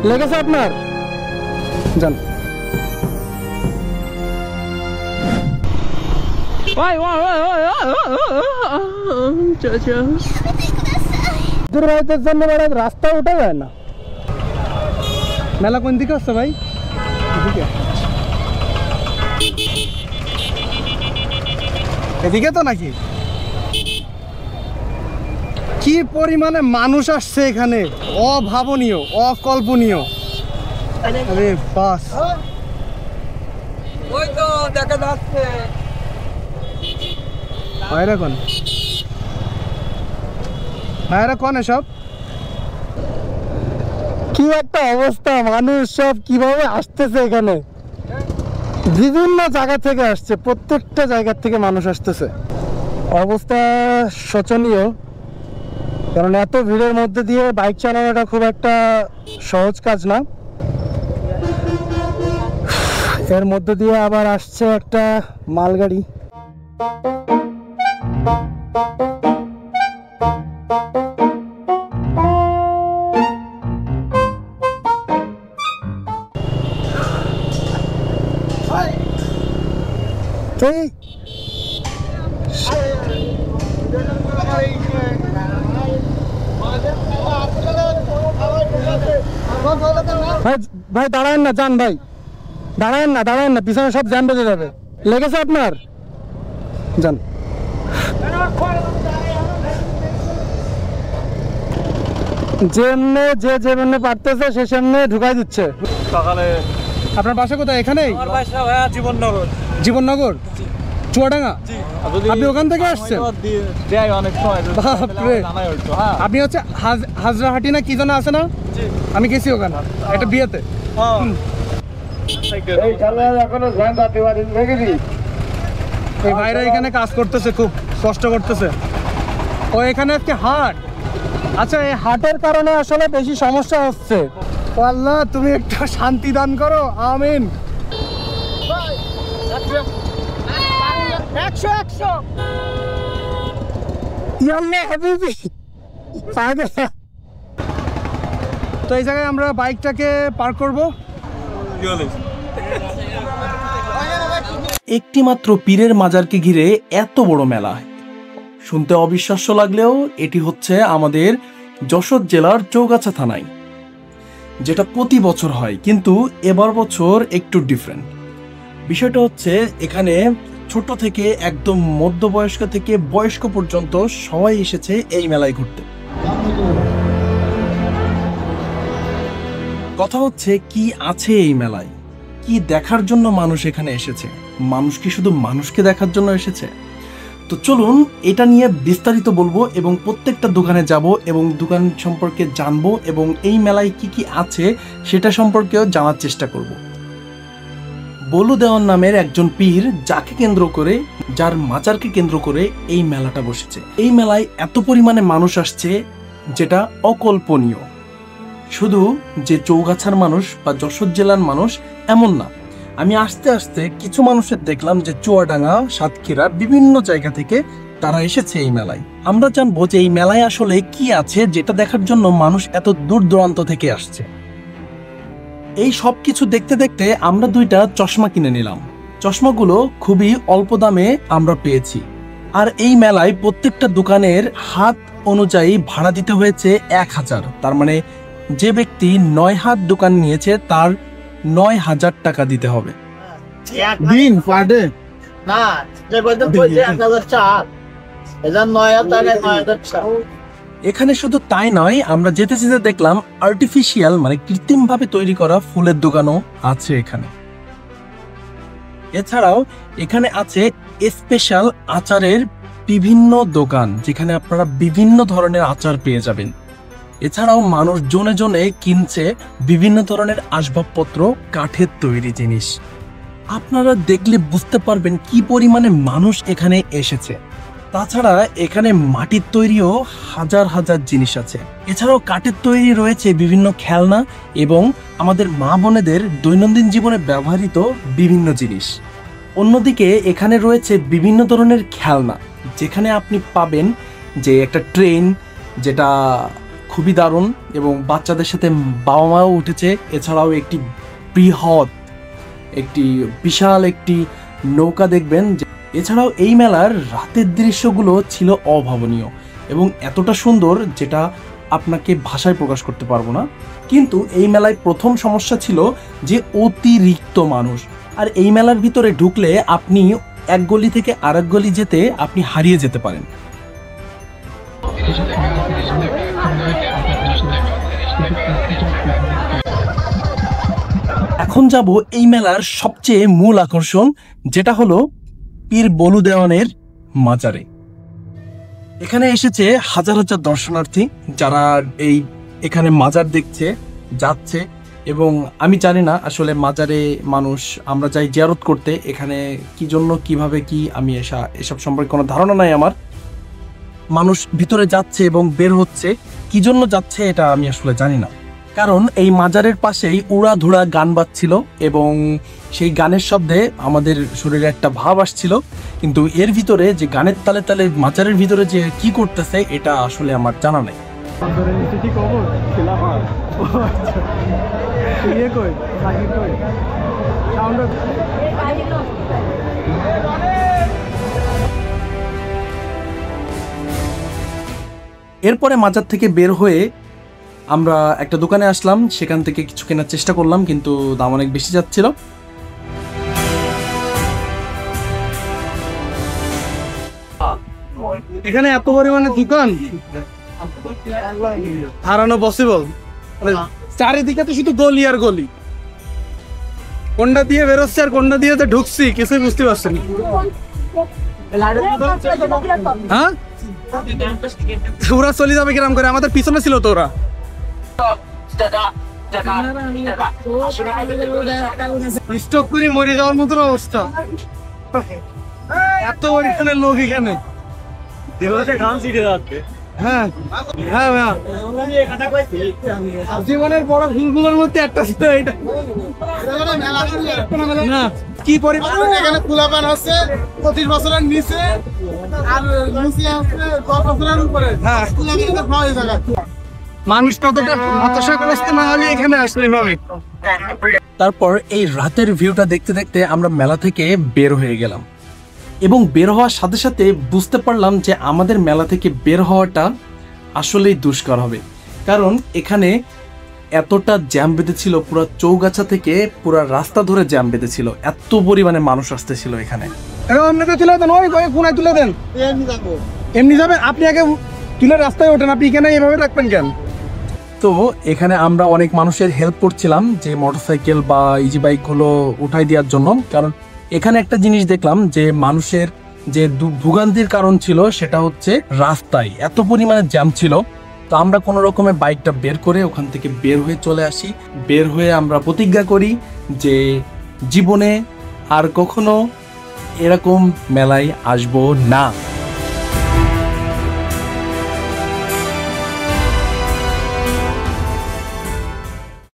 লেগেছে আপনার? যান। দূরবাইতের জন্য রাস্তা উঠে যায় না। মেলা কোন দিকে আসছে ভাই? এদিকে তো নাকি? কি পরিমাণে মানুষ আসছে এখানে, অভাবনীয়, অকল্পনীয়। আরে বাস, ওই তো দেখা যাচ্ছে। ভাইরা কোন? ভাইরা কোন এসব? কি একটা অবস্থা, মানুষ সব কিভাবে আসতেছে এখানে, বিভিন্ন জায়গা থেকে আসছে, প্রত্যেকটা জায়গা থেকে মানুষ আসতেছে। অবস্থা শোচনীয়, কারণ এত ভিড়ের মধ্যে দিয়ে বাইক চালানোটা খুব একটা সহজ কাজ না। এর মধ্যে দিয়ে আবার আসছে একটা মালগাড়ি। ভাই দাঁড়ান না, যান ভাই, দাঁড়ান না, পিছনে সব জ্যাম বেজে যাবে। লেগেছে আপনার? যান। যেমনে যেমনে পারতেছে সে সেমনে ঢুকাই দিচ্ছে। সকালে আপনার বাসা কোথায়? এখানেই? আমার বাসা ভাইয়া জীবননগর। জীবননগর, চুয়াডাঙ্গা? আপনি ওখান থেকে আসছেন? আপনি হচ্ছে হাজরাহাটি না কি যেন আছে না? আমি গেছি ওখানে একটা বিয়েতে। এই ভাইরা এখানে কাজ করতেছে, খুব কষ্ট করতেছে। ও এখানে আজকে হাট। আচ্ছা, এই হাটের কারণে আসলে বেশি সমস্যা হচ্ছে। আল্লাহ তুমি একটু শান্তি দান করো, আমিন। তো এই জায়গায় আমরা বাইকটাকে পার্ক করবো। একটি মাত্র পীরের মাজারকে ঘিরে এত বড় মেলা শুনতে অবিশ্বাস্য লাগলেও এটি হচ্ছে আমাদের যশোর জেলার চৌগাছা থানায়, যেটা প্রতি বছর হয়, কিন্তু এবার বছর একটু ডিফারেন্ট। বিষয়টা হচ্ছে এখানে ছোট থেকে একদম মধ্যবয়স্ক থেকে বয়স্ক পর্যন্ত সবাই এসেছে এই মেলায় ঘুরতে। কথা হচ্ছে কি আছে এই মেলায়, কি দেখার জন্য মানুষ এখানে এসেছে, মানুষ কি শুধু মানুষকে দেখার জন্য এসেছে? তো চলুন এটা নিয়ে বিস্তারিত বলবো এবং প্রত্যেকটা দোকানে যাব এবং দোকান সম্পর্কে জানবো এবং এই মেলায় কি কি আছে সেটা সম্পর্কেও জানার চেষ্টা করব। বলু দেওয়ান নামের একজন পীর, যাকে কেন্দ্র করে, যার মাজারকে কেন্দ্র করে এই মেলাটা বসেছে। এই মেলায় এত পরিমাণে মানুষ আসছে যেটা অকল্পনীয়। শুধু যে চৌগাছার মানুষ বা যশোর জেলার মানুষ এমন না, আমি আস্তে আস্তে কিছু মানুষের দেখলাম যে চুয়াডাঙ্গা, সাতক্ষীরা, বিভিন্ন জায়গা থেকে তারা এসেছে এই মেলায়। আমরা জানবো যে এই মেলায় আসলে কি আছে যেটা দেখার জন্য মানুষ এত দূর দূরান্ত থেকে আসছে। এই সব কিছু দেখতে দেখতে আমরা দুইটা চশমা কিনে নিলাম। চশমাগুলো খুবই অল্প দামে আমরা পেয়েছি। আর এই মেলায় প্রত্যেকটা দোকানের হাত অনুযায়ী ভাড়া দিতে হয়েছে 1000। তার মানে যে ব্যক্তি 9 হাত দোকান নিয়েছে তার 9000 টাকা দিতে হবে। দিন পার ডে না, যে বলতে 1004 এজন্য 9000 এখানে শুধু তাই নয়, আমরা যেতে যেতে দেখলাম আর্টিফিশিয়াল মানে কৃত্রিমভাবে তৈরি করা ফুলের দোকানও আছে এখানে। এছাড়াও এখানে আছে স্পেশাল আচারের বিভিন্ন দোকান, যেখানে আপনারা বিভিন্ন ধরনের আচার পেয়ে যাবেন। এছাড়াও মানুষ জনে জনে কিনছে বিভিন্ন ধরনের আসবাবপত্র, কাঠের তৈরি জিনিস। আপনারা দেখলে বুঝতে পারবেন কি পরিমাণে মানুষ এখানে এসেছে। তাছাড়া এখানে মাটির তৈরিও হাজার হাজার জিনিস আছে। এছাড়াও কাঠের তৈরি রয়েছে বিভিন্ন খেলনা এবং আমাদের মা বোনেদের দৈনন্দিন জীবনে ব্যবহৃত বিভিন্ন জিনিস। অন্যদিকে এখানে রয়েছে বিভিন্ন ধরনের খেলনা, যেখানে আপনি পাবেন যে একটা ট্রেন, যেটা খুবই দারুণ এবং বাচ্চাদের সাথে বাবা মাও উঠেছে। এছাড়াও একটি বৃহৎ একটি বিশাল একটি নৌকা দেখবেন। এছাড়াও এই মেলার রাতের দৃশ্যগুলো ছিল অভাবনীয় এবং এতটা সুন্দর যেটা আপনাকে ভাষায় প্রকাশ করতে পারবো না। কিন্তু এই মেলায় প্রথম সমস্যা ছিল যে অতিরিক্ত মানুষ, আর এই মেলার ভিতরে ঢুকলে আপনি এক গলি থেকে আরেক গলি যেতে আপনি হারিয়ে যেতে পারেন। এখন যাব এই মেলার সবচেয়ে মূল আকর্ষণ, যেটা হলো পীর বলু দেওয়ানের মাজারে। এখানে এসেছে হাজার হাজার দর্শনার্থী যারা এখানে মাজার দেখছে যাচ্ছে, এবং আমি জানি না আসলে মাজারে মানুষ আমরা যাই জিয়ারত করতে, এখানে কি জন্য কিভাবে কি আমি এসব সম্পর্কে কোনো ধারণা নাই আমার। মানুষ ভিতরে যাচ্ছে এবং বের হচ্ছে, কি জন্য যাচ্ছে এটা আমি আসলে জানি না। কারণ এই মাজারের পাশেই উড়াধুরা গান বাজছিল এবং সেই গানের শব্দে আমাদের শরীরে একটা ভাব আসছিল, কিন্তু এর ভিতরে যে গানের তালে তালে মাজারের ভিতরে যে কি করতেছে এটা আসলে আমার জানা নেই। এরপরে মাজার থেকে বের হয়ে আমরা একটা দোকানে আসলাম, সেখান থেকে কিছু কেনার চেষ্টা করলাম কিন্তু দাম অনেক বেশি যাচ্ছিল। এখানে এত পরিমাণে দোকান হারানো পসিবল। চারিদিকে তো শুধু গলি আর গলি, কোনটা দিয়ে বেরোচ্ছে আর কোনটা দিয়ে ঢুকছি কিছুই বুঝতে পারছি না। হ্যাঁ, ওরা চলে যাবে কিরাম করে, আমাদের পিছনে ছিল তো ওরা। স্টক করে মরে যাওয়ার মতো অবস্থা, এত পরিমাণের লোক এখানে। হ্যাঁ হ্যাঁ ভাইয়া, জীবনের বড় ভুলগুলোর মধ্যে একটা ছিল এটা। না কি পরিমাণ এখানে খোলাপান আছে 25 বছরের নিচে আর নিচে আছে 10 বছরের উপরে। হ্যাঁ, মানুষ কতটা হতাশাগ্রস্ত না হলে এখানে আসলে হবে। তারপর এই রাতের ভিউটা দেখতে দেখতে আমরা মেলা থেকে বের হয়ে গেলাম এবং বের হওয়ার সাথে সাথে বুঝতে পারলাম যে আমাদের মেলা থেকে বের হওয়াটা আসলেই দুষ্কর হবে, কারণ এখানে এতটা জ্যাম বেঁধেছিল, পুরো চৌগাছা থেকে পুরো রাস্তা ধরে জ্যাম বেঁধেছিল, এত পরিমাণে মানুষ আসতেছিল এখানে। তুলে দেন, ওই কোনায় তুলে দেন, এমনি যাবেন আপনি, আগে তুলে রাস্তায় ওঠেন, আপনি এখানে এভাবে রাখবেন কেন? তো এখানে আমরা অনেক মানুষের হেল্প করছিলাম যে মোটরসাইকেল বা ইজি বাইকগুলো উঠাই দেওয়ার জন্য, কারণ এখানে একটা জিনিস দেখলাম যে মানুষের যে ভোগান্তির কারণ ছিল সেটা হচ্ছে রাস্তায় এত পরিমাণে জ্যাম ছিল। তো আমরা কোনো রকমে বাইকটা বের করে ওখান থেকে বের হয়ে চলে আসি। বের হয়ে আমরা প্রতিজ্ঞা করি যে জীবনে আর কখনো এরকম মেলায় আসবো না।